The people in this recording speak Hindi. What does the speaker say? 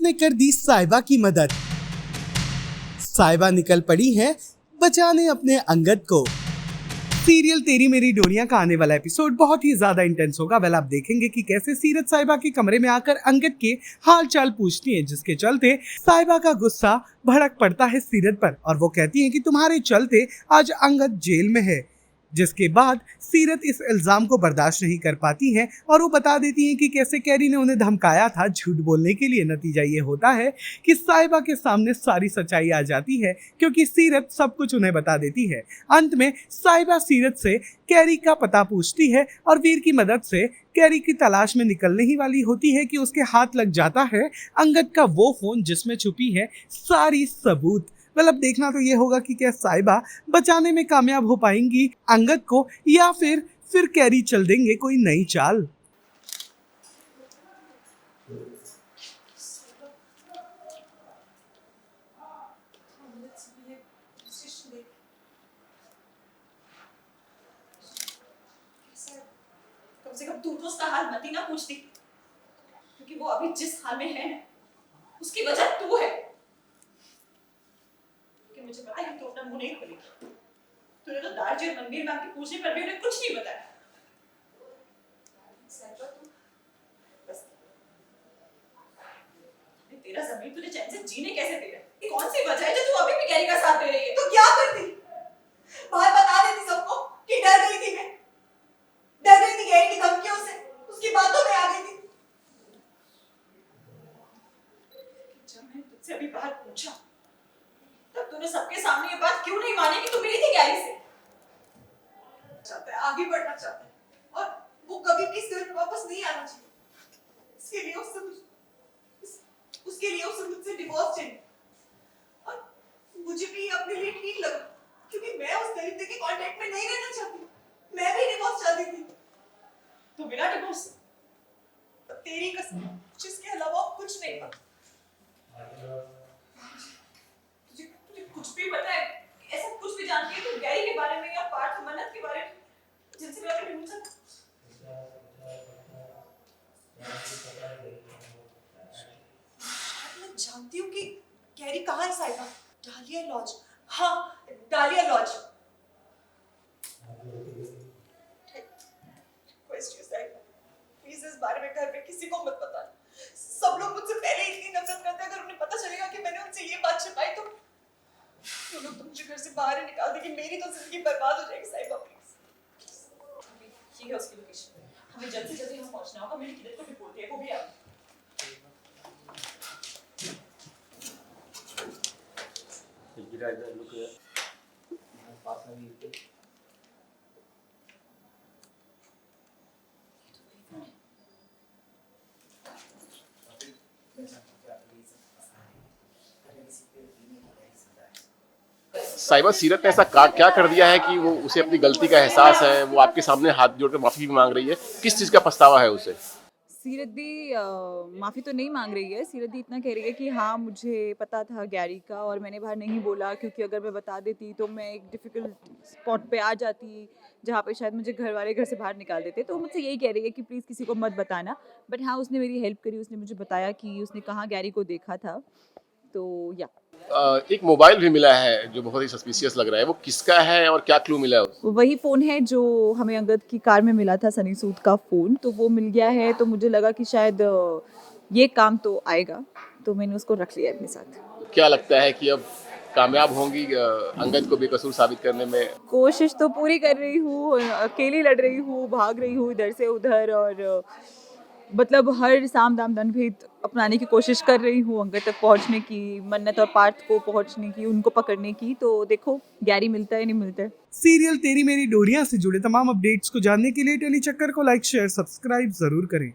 ने कर दी साहिबा की मदद। साहिबा निकल पड़ी है बचाने अपने अंगद को। सीरियल तेरी मेरी डोरियां का आने वाला एपिसोड बहुत ही ज्यादा इंटेंस होगा। वेल, आप देखेंगे कि कैसे सीरत साहिबा के कमरे में आकर अंगद के हाल चाल पूछती है, जिसके चलते साहिबा का गुस्सा भड़क पड़ता है सीरत पर और वो कहती है कि तुम्हारे चलते आज अंगद जेल में है। जिसके बाद सीरत इस इल्जाम को बर्दाश्त नहीं कर पाती है और वो बता देती है कि कैसे कैरी ने उन्हें धमकाया था झूठ बोलने के लिए। नतीजा ये होता है कि साहिबा के सामने सारी सच्चाई आ जाती है क्योंकि सीरत सब कुछ उन्हें बता देती है। अंत में साहिबा सीरत से कैरी का पता पूछती है और वीर की मदद से कैरी की तलाश में निकलने ही वाली होती है कि उसके हाथ लग जाता है अंगद का वो फोन जिसमें छुपी है सारी सबूत। अब देखना तो ये होगा कि क्या साहिबा बचाने में कामयाब हो पाएंगी अंगद को या फिर कैरी चल देंगे कोई नई चाल। कम से कम तू तो उसका हाल मत ही ना पूछती, क्योंकि वो अभी जिस हाल में है उसकी वजह तू है। मुझे पता है तो अपना मुंह नहीं खोलेगी। तूने तो दारजी और मनवीर मैम के पूछने पर भी उन्हें कुछ नहीं बताया। साहिबा तू बस तेरा जमीन तुझे चैन से जीने कैसे दे रहा है? ये कौन सी वजह है जो तू अभी भी कैरी का साथ दे रही है? तो क्या करती? बाहर बता देती सबको कि डर गई थी मैं। डर गई थी कैरी की धमकियों से, उसकी बातों में आ गई थी। जब मैंने तुझसे अभी बाहर पूछा तब तूने सबके सामने ये बात क्यों नहीं मानी कि तू मिली थी कैरी से? चाहता है आगे बढ़ना चाहता है और वो कभी भी इस घर में वापस नहीं आना चाहिए। इसके लिए उससे मुझसे डिवोर्स चाहिए और मुझे भी अपने लिए ठीक लगा क्योंकि मैं उस दरिद्र के कांटेक्ट में नहीं रहना चाहती। मैं भी डिवोर्स चाहती थी। तो बिना डिवोर्स तेरी कसम जिसके अलावा कुछ नहीं पता। कुछ भी पता है, ऐसा कुछ भी जानती है तो गैरी के बारे में या पार्थ मन्नत के बारे में जिनसे मैं अपने मुंह से मैं जानती हूँ कि गैरी कहाँ है। साहिबा डालिया लॉज। हाँ, डालिया लॉज। प्लीज इस बारे में घर में किसी को मत बताना। सब लोग मुझसे पहले इतनी नफरत करते हैं, अगर उन्हें पता चलेगा कि मैंने उनसे ये बात छिपाई तो लोग तो मुझे घर से बाहर ही निकाल देंगे। मेरी तो जिंदगी बर्बाद हो जाएगी। साहिबा प्लीज। ये है उसकी लोकेशन। हमें जल्द से जल्द यहाँ पहुंचना होगा। मेरी किधर को भी बोलती है, वो भी आप। इधर लुक पास में भी साहिबा, सीरत ने ऐसा क्या कर दिया है कि वो उसे अपनी गलती का एहसास है, वो आपके सामने हाथ जोड़कर माफी भी मांग रही है? किस चीज का पछतावा है उसे? सीरत दी माफ़ी तो नहीं मांग रही है। सीरत दी इतना कह रही है कि हाँ, मुझे पता था गैरी का और मैंने बाहर नहीं बोला क्योंकि अगर मैं बता देती तो मैं एक डिफ़िकल्ट स्पॉट पे आ जाती जहाँ पे शायद मुझे घर वाले घर से बाहर निकाल देते। तो मुझसे यही कह रही है कि प्लीज़ किसी को मत बताना। बट हाँ, उसने मेरी हेल्प करी। उसने मुझे बताया कि उसने कहाँ गैरी को देखा था। तो या एक मोबाइल भी मिला है जो बहुत ही सस्पिशियस लग रहा है, वो किसका है और क्या क्लू मिला है उसको? वही फ़ोन है जो हमें अंगद की कार में मिला था, सनी सूद का फ़ोन। तो वो मिल गया है तो मुझे लगा कि शायद ये काम तो आएगा, तो मैंने उसको रख लिया अपने साथ। क्या लगता है कि अब कामयाब होंगी अंगद को बेकसूर साबित करने में? कोशिश तो पूरी कर रही हूँ, अकेली लड़ रही हूँ, भाग रही हूँ इधर से उधर और मतलब हर साम दाम दंड भेद अपनाने की कोशिश कर रही हूँ अंगद तक पहुँचने की, मन्नत और पार्थ को पहुँचने की, उनको पकड़ने की। तो देखो गैरी मिलता है नहीं मिलता है। सीरियल तेरी मेरी डोरियां से जुड़े तमाम अपडेट्स को जानने के लिए टेली चक्कर को लाइक शेयर सब्सक्राइब जरूर करें।